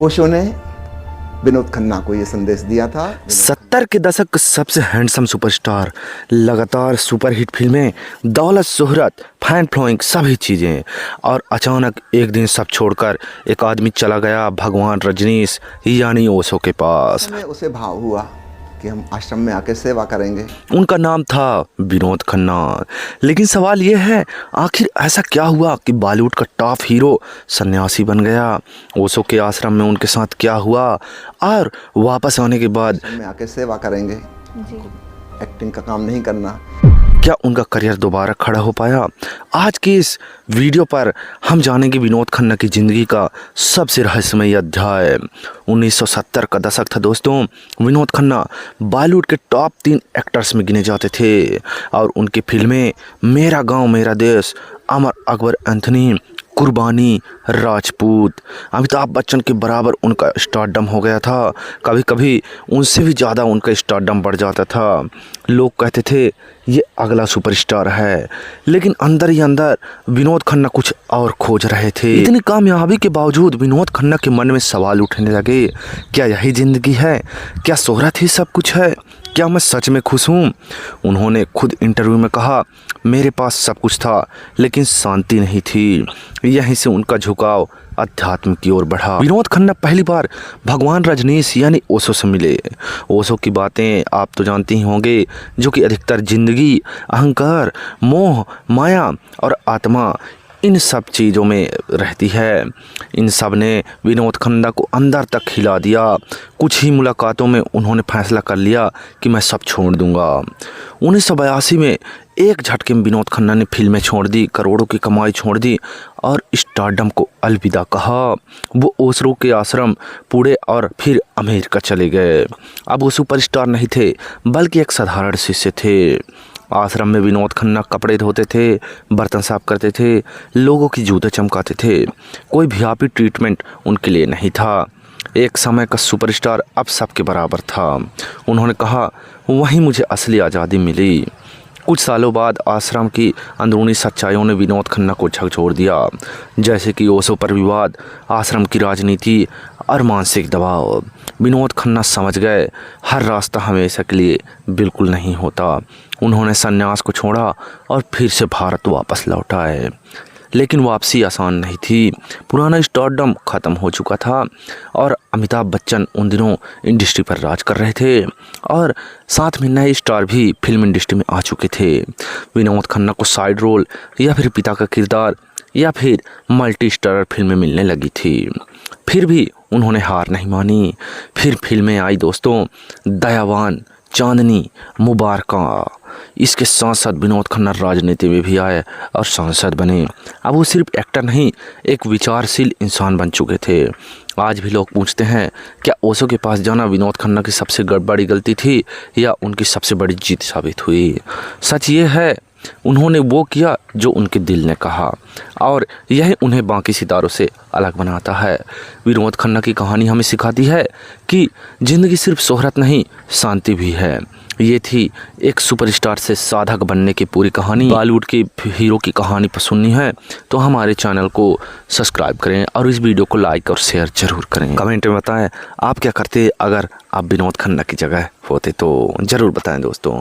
ओशो ने विनोद खन्ना को ये संदेश दिया था। 70 के दशक का सबसे हैंडसम सुपरस्टार, लगातार सुपरहिट फिल्में, दौलत, शोहरत, फैन फॉलोइंग, सभी चीज़ें, और अचानक एक दिन सब छोड़कर एक आदमी चला गया भगवान रजनीश यानी ओशो के पास। हमें उसे भाव हुआ कि हम आश्रम में आके सेवा करेंगे। उनका नाम था विनोद खन्ना। लेकिन सवाल ये है, आखिर ऐसा क्या हुआ कि बॉलीवुड का टॉप हीरो सन्यासी बन गया? ओशो के आश्रम में उनके साथ क्या हुआ और वापस आने के बाद आश्रम में आके सेवा करेंगे जी। एक्टिंग का काम नहीं करना। क्या उनका करियर दोबारा खड़ा हो पाया? आज की इस वीडियो पर हम जानेंगे विनोद खन्ना की ज़िंदगी का सबसे रहस्यमय अध्याय। 1970 का दशक था दोस्तों। विनोद खन्ना बॉलीवुड के टॉप 3 एक्टर्स में गिने जाते थे और उनकी फिल्में मेरा गांव मेरा देश, अमर अकबर एंथनी, कुर्बानी, राजपूत, अमिताभ बच्चन के बराबर उनका स्टारडम हो गया था। कभी कभी उनसे भी ज़्यादा उनका स्टारडम बढ़ जाता था। लोग कहते थे ये अगला सुपरस्टार है, लेकिन अंदर ही अंदर विनोद खन्ना कुछ और खोज रहे थे। इतनी कामयाबी के बावजूद विनोद खन्ना के मन में सवाल उठने लगे, क्या यही ज़िंदगी है? क्या शोहरत ही सब कुछ है? क्या मैं सच में खुश हूँ? उन्होंने खुद इंटरव्यू में कहा, मेरे पास सब कुछ था लेकिन शांति नहीं थी। यहीं से उनका झुकाव अध्यात्म की ओर बढ़ा। विनोद खन्ना पहली बार भगवान रजनीश यानी ओशो से मिले। ओशो की बातें आप तो जानते ही होंगे, जो कि अधिकतर जिंदगी, अहंकार, मोह, माया और आत्मा, इन सब चीज़ों में रहती है। इन सब ने विनोद खन्ना को अंदर तक हिला दिया। कुछ ही मुलाकातों में उन्होंने फैसला कर लिया कि मैं सब छोड़ दूंगा। 1982 में एक झटके में विनोद खन्ना ने फिल्में छोड़ दी, करोड़ों की कमाई छोड़ दी और स्टारडम को अलविदा कहा। वो ओशो के आश्रम, पुणे और फिर अमेरिका चले गए। अब वो सुपरस्टार नहीं थे बल्कि एक साधारण शिष्य थे। आश्रम में विनोद खन्ना कपड़े धोते थे, बर्तन साफ करते थे, लोगों की जूते चमकाते थे। कोई वीआईपी ट्रीटमेंट उनके लिए नहीं था। एक समय का सुपरस्टार अब सबके बराबर था। उन्होंने कहा, वहीं मुझे असली आज़ादी मिली। कुछ सालों बाद आश्रम की अंदरूनी सच्चाइयों ने विनोद खन्ना को झकझोर दिया, जैसे कि ओशो पर विवाद, आश्रम की राजनीति और मानसिक दबाव। विनोद खन्ना समझ गए, हर रास्ता हमेशा के लिए बिल्कुल नहीं होता। उन्होंने संन्यास को छोड़ा और फिर से भारत वापस लौट आए। लेकिन वापसी आसान नहीं थी। पुराना स्टारडम ख़त्म हो चुका था और अमिताभ बच्चन उन दिनों इंडस्ट्री पर राज कर रहे थे और साथ में नए स्टार भी फिल्म इंडस्ट्री में आ चुके थे। विनोद खन्ना को साइड रोल या फिर पिता का किरदार या फिर मल्टी स्टारर फिल्में मिलने लगी थी। फिर भी उन्होंने हार नहीं मानी। फिर फिल्में आई दोस्तों, दयावान, चांदनी, मुबारका। इसके साथ साथ विनोद खन्ना राजनीति में भी आए और सांसद बने। अब वो सिर्फ एक्टर नहीं, एक विचारशील इंसान बन चुके थे। आज भी लोग पूछते हैं, क्या ओशो के पास जाना विनोद खन्ना की सबसे बड़ी गलती थी या उनकी सबसे बड़ी जीत साबित हुई? सच ये है, उन्होंने वो किया जो उनके दिल ने कहा और यही उन्हें बाकी सितारों से अलग बनाता है। विनोद खन्ना की कहानी हमें सिखाती है कि ज़िंदगी सिर्फ शोहरत नहीं, शांति भी है। ये थी एक सुपरस्टार से साधक बनने की पूरी कहानी। बॉलीवुड के हीरो की कहानी पर सुननी है तो हमारे चैनल को सब्सक्राइब करें और इस वीडियो को लाइक और शेयर ज़रूर करें। कमेंट में बताएं आप क्या करते अगर आप विनोद खन्ना की जगह होते, तो ज़रूर बताएं दोस्तों।